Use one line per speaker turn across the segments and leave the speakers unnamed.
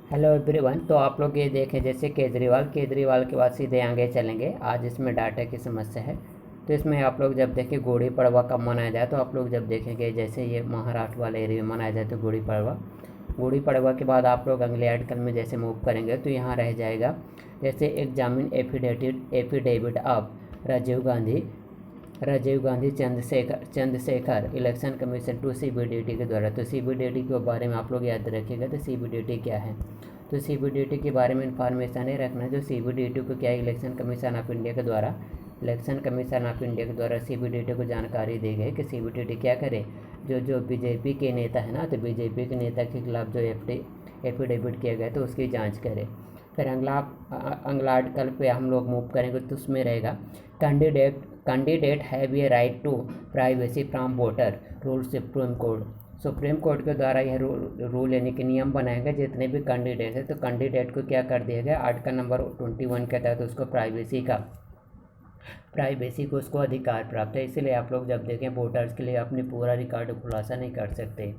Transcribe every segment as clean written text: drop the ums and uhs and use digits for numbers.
Hello everyone. तो आप लोग ये देखें, जैसे केजरीवाल के बाद सीधे आगे चलेंगे। आज इसमें डाटा की समस्या है। तो इसमें आप लोग जब देखें गुड़ी पड़वा कब मनाया जाए, तो आप लोग जब देखेंगे जैसे ये महाराष्ट्र वाले एरिया में मनाया जाए तो गुड़ी पड़वा के बाद आप लोग अगले आर्टिकल में जैसे मूव करेंगे तो यहाँ रह जाएगा जैसे एक जामीन affidavit of Rajiv Gandhi Chandrashekhar election commission to CBDT के द्वारा। तो सीबीडीटी के बारे में आप लोग याद रखिएगा। तो सीबीडीटी क्या है, तो सीबीडीटी के बारे में इन्फॉर्मेशन ये रखना। जो सीबीडीटी को क्या है, इलेक्शन कमीशन ऑफ इंडिया के द्वारा सीबीडीटी को जानकारी दी गई कि सीबीडीटी क्या करे। जो बीजेपी के नेता है ना, तो बीजेपी के नेता के खिलाफ जो एफिडेविट किया गया तो उसकी जाँच करे। फिर अगला आर्टिकल पे हम लोग मूव करेंगे तो उसमें रहेगा candidate have a right to privacy from voter rule supreme court के द्वारा यह रूल यानी कि नियम बनाया गया। जितने भी कैंडिडेट है तो कैंडिडेट को क्या कर दिया गया, आर्टिकल नंबर 21 के तहत उसको प्राइवेसी को उसको अधिकार प्राप्त है। इसलिए आप लोग जब देखें वोटर्स के लिए अपनी पूरा रिकॉर्ड खुलासा नहीं कर सकते।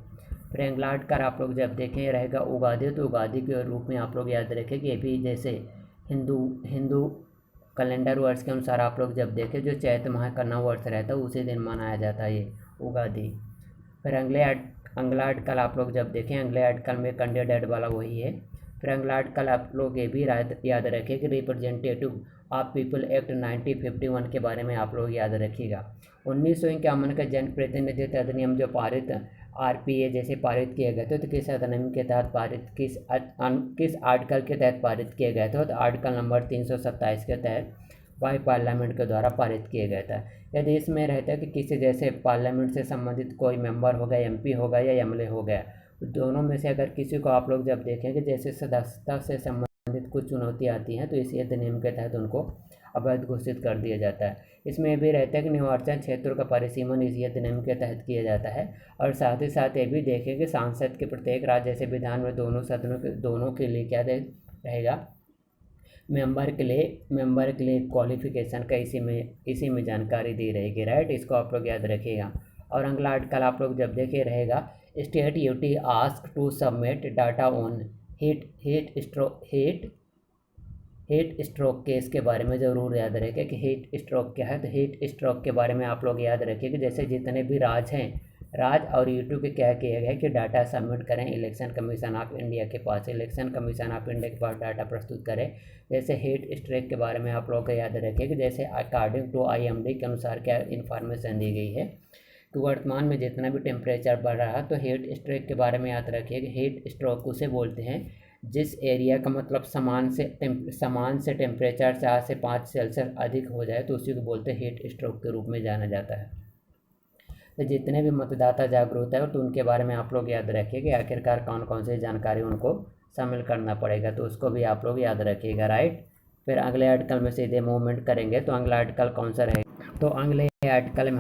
फिर अगला आर्टिकल आप लोग जब देखें रहेगा उगादी। तो उगादी के रूप में आप लोग याद रखें कि ये भी जैसे हिंदू कैलेंडर वर्ष के अनुसार आप लोग जब देखें जो चैत माह का नव वर्ष रहता है उसी दिन मनाया जाता है ये उगादी। फिर अगला आर्टिकल आप लोग जब देखें, अगले आर्टिकल में कैंडिडेट वाला वही है। फिर अगला आर्टिकल आप लोग ये भी याद रखें कि रिप्रेजेंटेटिव ऑफ पीपल एक्ट 1951 के बारे में आप लोग याद रखिएगा। 1951 का जन प्रतिनिधित्व अधिनियम जो पारित आरपीए जैसे पारित किया गया था, तो किस अधिनियम के तहत किस आर्टिकल के तहत पारित किया गया था, तो आर्टिकल नंबर 327 के तहत वही पार्लियामेंट के द्वारा पारित किया गया था। यदि इसमें रहता है कि किसी जैसे पार्लियामेंट से संबंधित कोई मेंबर हो गया, एमपी हो गया या एमएलए हो गया, तो दोनों में से अगर किसी को आप लोग जब देखेंगे जैसे सदस्यता से संबंधित कुछ चुनौती आती हैं तो इसी अधिनियम के तहत उनको अवैध घोषित कर दिया जाता है। इसमें भी रहता है कि निर्वाचन क्षेत्रों का परिसीमन इसी अधिनियम के तहत किया जाता है। और साथ ही साथ ये भी देखें कि सांसद के प्रत्येक राज्य जैसे विधान में दोनों सदनों के दोनों के लिए क्या रहेगा, मेंबर के लिए क्वालिफिकेशन का इसी में जानकारी दी रहेगी। राइट, इसको आप लोग याद रखिएगा। और अगला आर्टिकल आप लोग जब देखे रहेगा state UT ask to submit data on heat stroke case के बारे में ज़रूर याद रखें कि हीट स्ट्रोक क्या है। तो हीट स्ट्रोक के बारे में आप लोग याद रखें कि जैसे जितने भी राज और यूट्यूब के क्या किया गया कि डाटा सबमिट करें इलेक्शन कमीशन ऑफ इंडिया के पास। इलेक्शन कमीशन ऑफ इंडिया के पास डाटा प्रस्तुत करें। जैसे हीट स्ट्रोक के बारे में आप लोग को याद रखें कि जैसे अकॉर्डिंग टू आईएमडी के अनुसार क्या इन्फॉर्मेशन दी गई है कि वर्तमान में जितना भी टेम्परेचर बढ़ रहा है, तो हीट स्ट्रोक के बारे में याद रखिए कि हीट स्ट्रोक उसे बोलते हैं जिस एरिया का मतलब समान से टेम्परेचर 4 से 5 सेल्सियस अधिक हो जाए तो उसी को बोलते हैं हीट स्ट्रोक के रूप में जाना जाता है। तो जितने भी मतदाता जागरूक है तो उनके बारे में आप लोग याद रखिए कि आखिरकार कौन कौन सी जानकारी उनको शामिल करना पड़ेगा, तो उसको भी आप लोग याद रखिएगा। राइट, फिर अगले आर्टिकल में सीधे मूवमेंट करेंगे। तो अगला आर्टिकल कौन सा रहेगा, तो अगले आर्टिकल में